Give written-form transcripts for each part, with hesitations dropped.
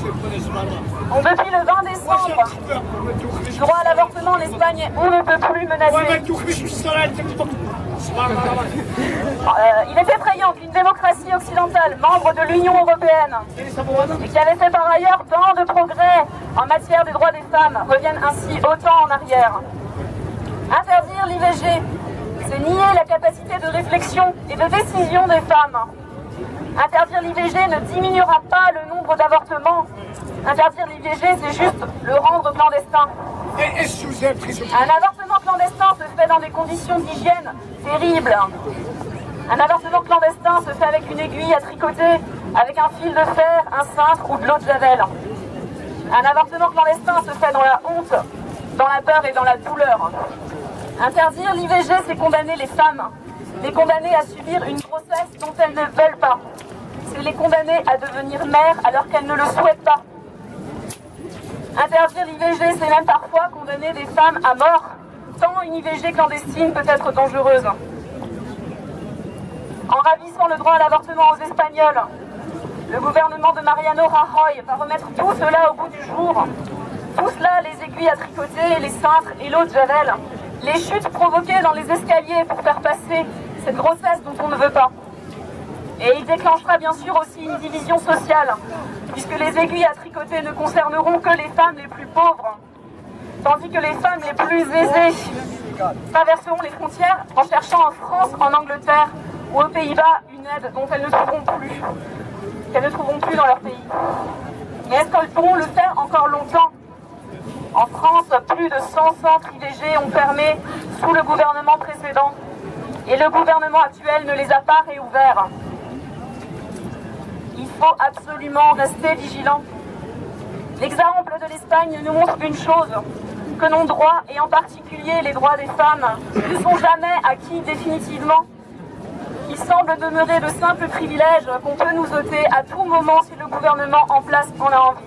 Depuis le 20 décembre, droit à l'avortement en Espagne, on ne peut plus menacer. Il est effrayant qu'une démocratie occidentale, membre de l'Union européenne, et qui avait fait par ailleurs tant de progrès en matière des droits des femmes, revienne ainsi autant en arrière. Interdire l'IVG, c'est nier la capacité de réflexion et de décision des femmes. Interdire l'IVG ne diminuera pas le nombre d'avortements. Interdire l'IVG, c'est juste le rendre clandestin. Un avortement clandestin se fait dans des conditions d'hygiène terribles. Un avortement clandestin se fait avec une aiguille à tricoter, avec un fil de fer, un cintre ou de l'eau de javel. Un avortement clandestin se fait dans la honte, dans la peur et dans la douleur. Interdire l'IVG, c'est condamner les femmes, les condamner à subir une grossesse dont elles ne veulent pas. C'est les condamner à devenir mères alors qu'elles ne le souhaitent pas. Interdire l'IVG, c'est même parfois condamner des femmes à mort, tant une IVG clandestine peut être dangereuse. En ravissant le droit à l'avortement aux Espagnols, le gouvernement de Mariano Rajoy va remettre tout cela au bout du jour. Tout cela, les aiguilles à tricoter, les cintres et l'eau de javel, les chutes provoquées dans les escaliers pour faire passer cette grossesse dont on ne veut pas. Et il déclenchera bien sûr aussi une division sociale, puisque les aiguilles à tricoter ne concerneront que les femmes les plus pauvres, tandis que les femmes les plus aisées traverseront les frontières en cherchant en France, en Angleterre ou aux Pays-Bas une aide dont elles ne trouveront plus dans leur pays. Mais est-ce qu'elles pourront le faire encore longtemps? En France, plus de 100 centres IVG ont fermé sous le gouvernement précédent et le gouvernement actuel ne les a pas réouverts. Il faut absolument rester vigilant. L'exemple de l'Espagne nous montre une chose, que nos droits, et en particulier les droits des femmes, ne sont jamais acquis définitivement. Ils semblent demeurer de simples privilèges qu'on peut nous ôter à tout moment si le gouvernement en place en a envie.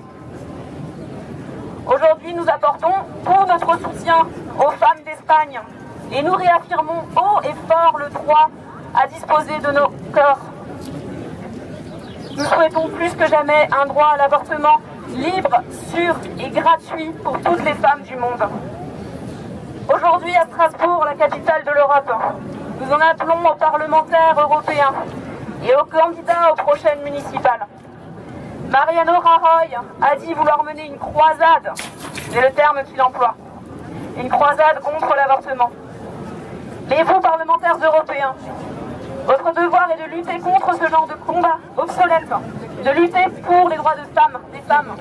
Aujourd'hui, nous apportons tout notre soutien aux femmes d'Espagne et nous réaffirmons haut et fort le droit à disposer de nos corps. Nous souhaitons plus que jamais un droit à l'avortement libre, sûr et gratuit pour toutes les femmes du monde. Aujourd'hui, à Strasbourg, la capitale de l'Europe, nous en appelons aux parlementaires européens et aux candidats aux prochaines municipales. Mariano Rajoy a dit vouloir mener une croisade, c'est le terme qu'il emploie, une croisade contre l'avortement. Mais vous, parlementaires européens, votre devoir est de lutter contre ce genre de combat obsolète, de lutter pour les droits des femmes,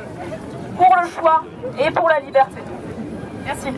pour le choix et pour la liberté. Merci.